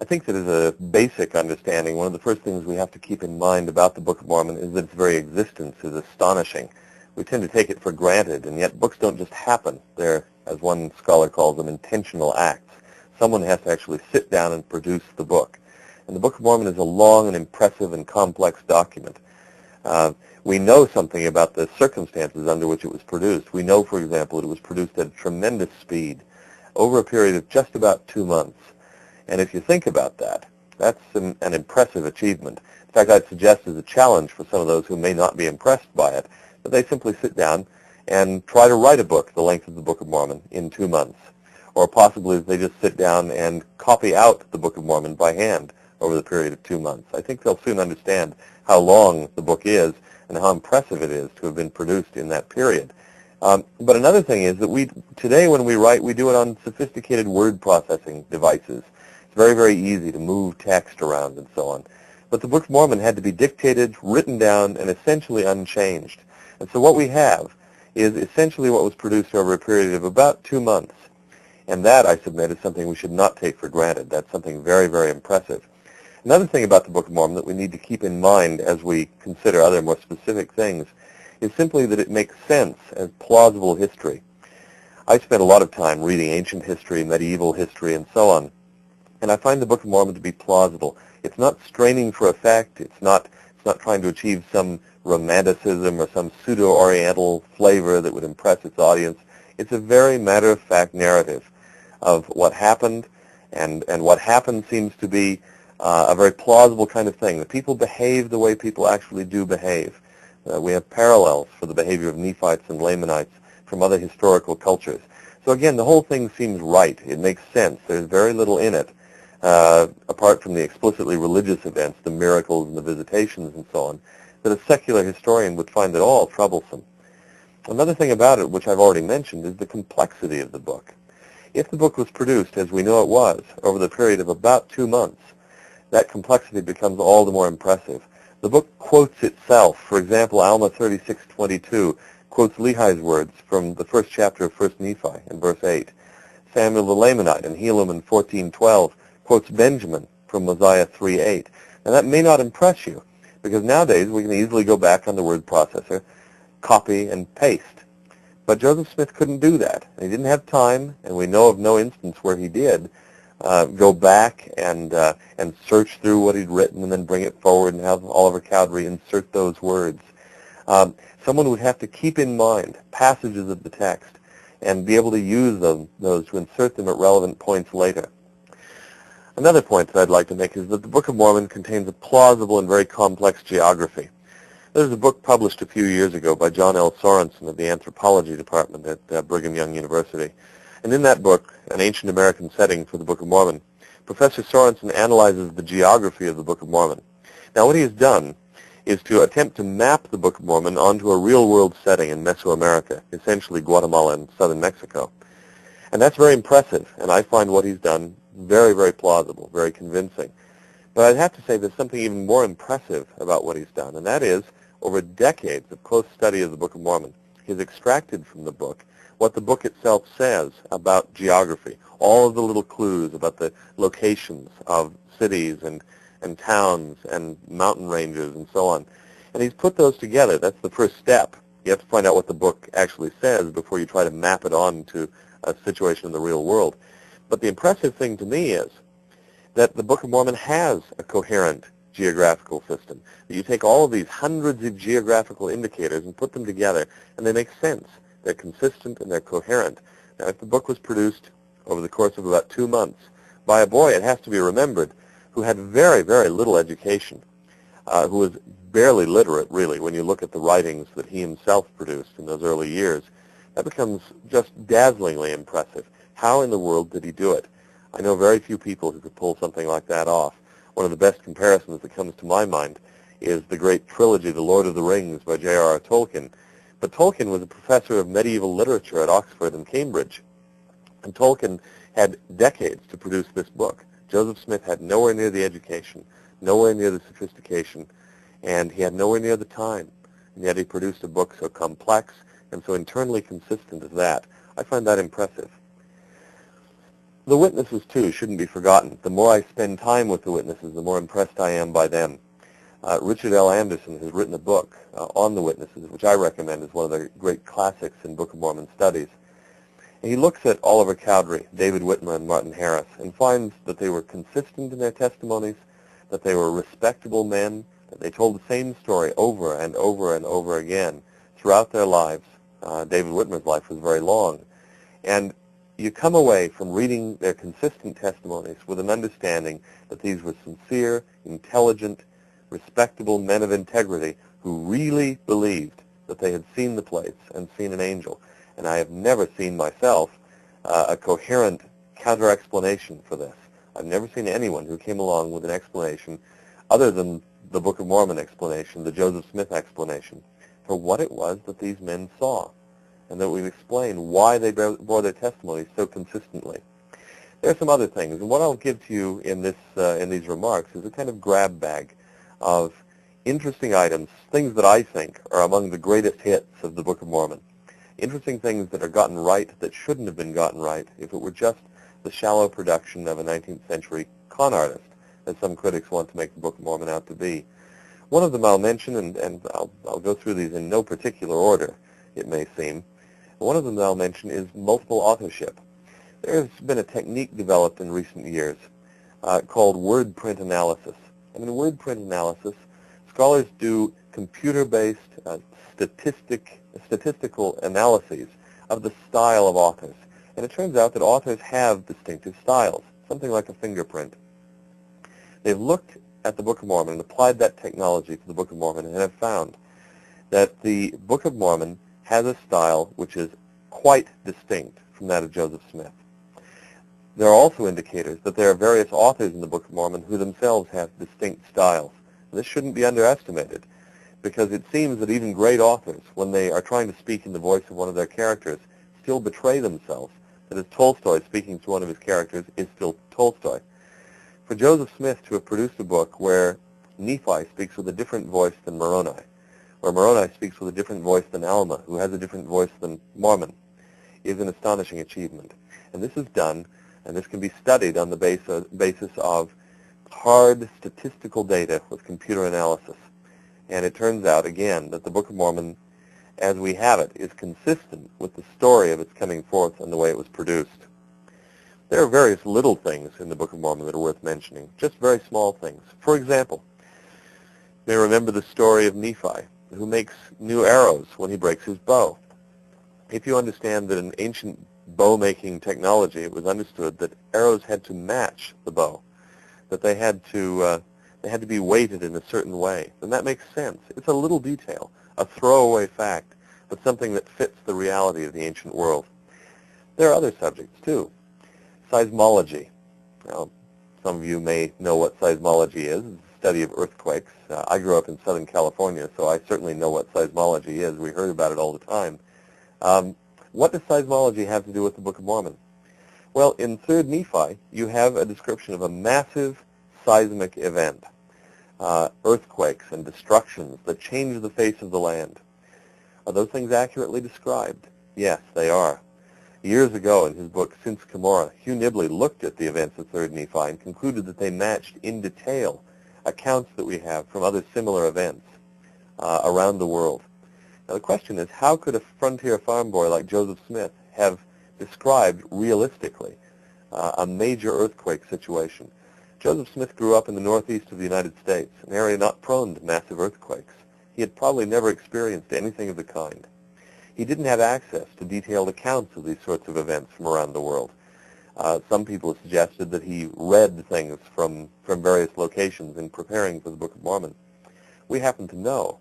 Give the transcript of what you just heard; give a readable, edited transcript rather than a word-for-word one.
I think that as a basic understanding, one of the first things we have to keep in mind about the Book of Mormon is that its very existence is astonishing. We tend to take it for granted, and yet books don't just happen. They're, as one scholar calls them, intentional acts. Someone has to actually sit down and produce the book. And the Book of Mormon is a long and impressive and complex document. We know something about the circumstances under which it was produced. We know, for example, that it was produced at a tremendous speed over a period of just about 2 months. And if you think about that, that's an impressive achievement. In fact, I'd suggest as a challenge for some of those who may not be impressed by it, that they simply sit down and try to write a book the length of the Book of Mormon in 2 months. Or possibly they just sit down and copy out the Book of Mormon by hand over the period of 2 months. I think they'll soon understand how long the book is and how impressive it is to have been produced in that period. But another thing is that today when we write, we do it on sophisticated word processing devices. It's very, very easy to move text around and so on. But the Book of Mormon had to be dictated, written down, and essentially unchanged. And so what we have is essentially what was produced over a period of about 2 months. And that, I submit, is something we should not take for granted. That's something very, very impressive. Another thing about the Book of Mormon that we need to keep in mind as we consider other more specific things is simply that it makes sense as plausible history. I spent a lot of time reading ancient history, medieval history, and so on. And I find the Book of Mormon to be plausible. It's not straining for effect. It's not trying to achieve some romanticism or some pseudo-oriental flavor that would impress its audience. It's a very matter-of-fact narrative of what happened, and what happened seems to be a very plausible kind of thing. The people behave the way people actually do behave. We have parallels for the behavior of Nephites and Lamanites from other historical cultures. So again, the whole thing seems right. It makes sense. There's very little in it, apart from the explicitly religious events, the miracles and the visitations and so on, that a secular historian would find at all troublesome. Another thing about it, which I've already mentioned, is the complexity of the book. If the book was produced, as we know it was, over the period of about 2 months, that complexity becomes all the more impressive. The book quotes itself. For example, Alma 36:22 quotes Lehi's words from the first chapter of 1 Nephi in verse 8. Samuel the Lamanite in Helaman 14:12 quotes Benjamin from Mosiah 3:8. Now that may not impress you, because nowadays we can easily go back on the word processor, copy and paste. But Joseph Smith couldn't do that. He didn't have time, and we know of no instance where he did go back and search through what he'd written and then bring it forward and have Oliver Cowdery insert those words. Someone would have to keep in mind passages of the text and be able to use those to insert them at relevant points later. Another point that I'd like to make is that the Book of Mormon contains a plausible and very complex geography. There's a book published a few years ago by John L. Sorensen of the Anthropology Department at Brigham Young University. And in that book, An Ancient American Setting for the Book of Mormon, Professor Sorensen analyzes the geography of the Book of Mormon. Now, what he has done is to attempt to map the Book of Mormon onto a real-world setting in Mesoamerica, essentially Guatemala and southern Mexico. And that's very impressive, and I find what he's done very, very plausible, very convincing. But I'd have to say there's something even more impressive about what he's done, and that is, over decades of close study of the Book of Mormon, he's extracted from the book what the book itself says about geography, all of the little clues about the locations of cities and towns and mountain ranges and so on. And he's put those together. That's the first step. You have to find out what the book actually says before you try to map it on to a situation in the real world. But the impressive thing to me is that the Book of Mormon has a coherent geographical system. You take all of these hundreds of geographical indicators and put them together, and they make sense. They're consistent and they're coherent. Now, if the book was produced over the course of about 2 months by a boy, it has to be remembered, who had very, very little education, who was barely literate, really, when you look at the writings that he himself produced in those early years, that becomes just dazzlingly impressive. How in the world did he do it? I know very few people who could pull something like that off. One of the best comparisons that comes to my mind is the great trilogy, The Lord of the Rings, by J.R.R. Tolkien. But Tolkien was a professor of medieval literature at Oxford and Cambridge. And Tolkien had decades to produce this book. Joseph Smith had nowhere near the education, nowhere near the sophistication, and he had nowhere near the time. And yet he produced a book so complex and so internally consistent as that. I find that impressive. The witnesses, too, shouldn't be forgotten. The more I spend time with the witnesses, the more impressed I am by them. Richard L. Anderson has written a book on the witnesses, which I recommend as one of the great classics in Book of Mormon studies. And he looks at Oliver Cowdery, David Whitmer, and Martin Harris, and finds that they were consistent in their testimonies, that they were respectable men, that they told the same story over and over and over again throughout their lives. David Whitmer's life was very long. And you come away from reading their consistent testimonies with an understanding that these were sincere, intelligent, respectable men of integrity who really believed that they had seen the place and seen an angel. And I have never seen myself a coherent counter-explanation for this. I've never seen anyone who came along with an explanation other than the Book of Mormon explanation, the Joseph Smith explanation, for what it was that these men saw, and that we've explained why they bore their testimonies so consistently. There are some other things, and what I'll give to you in these remarks is a kind of grab bag of interesting items, things that I think are among the greatest hits of the Book of Mormon. Interesting things that are gotten right that shouldn't have been gotten right if it were just the shallow production of a 19th century con artist, as some critics want to make the Book of Mormon out to be. One of them I'll mention, and I'll go through these in no particular order, it may seem. One of them that I'll mention is multiple authorship. There's been a technique developed in recent years called word print analysis. And in word print analysis, scholars do computer-based statistical analyses of the style of authors. And it turns out that authors have distinctive styles, something like a fingerprint. They've looked at the Book of Mormon and applied that technology to the Book of Mormon and have found that the Book of Mormon has a style which is quite distinct from that of Joseph Smith. There are also indicators that there are various authors in the Book of Mormon who themselves have distinct styles. This shouldn't be underestimated, because it seems that even great authors, when they are trying to speak in the voice of one of their characters, still betray themselves. That is, Tolstoy speaking to one of his characters is still Tolstoy. For Joseph Smith to have produced a book where Nephi speaks with a different voice than Moroni, or Moroni speaks with a different voice than Alma, who has a different voice than Mormon, is an astonishing achievement. And this is done, and this can be studied on the basis of hard statistical data with computer analysis. And it turns out, again, that the Book of Mormon, as we have it, is consistent with the story of its coming forth and the way it was produced. There are various little things in the Book of Mormon that are worth mentioning, just very small things. For example, you may remember the story of Nephi, who makes new arrows when he breaks his bow. If you understand that in ancient bow-making technology, it was understood that arrows had to match the bow, that they had to be weighted in a certain way, then that makes sense. It's a little detail, a throwaway fact, but something that fits the reality of the ancient world. There are other subjects, too. Seismology. Now, some of you may know what seismology is. It's the study of earthquakes. I grew up in Southern California, so I certainly know what seismology is. We heard about it all the time. What does seismology have to do with the Book of Mormon? Well, in 3rd Nephi, you have a description of a massive seismic event, earthquakes and destructions that change the face of the land. Are those things accurately described? Yes, they are. Years ago, in his book, Since Cumorah, Hugh Nibley looked at the events of 3rd Nephi and concluded that they matched in detail accounts that we have from other similar events around the world. Now, the question is, how could a frontier farm boy like Joseph Smith have described realistically a major earthquake situation? Joseph Smith grew up in the northeast of the United States, an area not prone to massive earthquakes. He had probably never experienced anything of the kind. He didn't have access to detailed accounts of these sorts of events from around the world. Some people have suggested that he read things from various locations in preparing for the Book of Mormon. We happen to know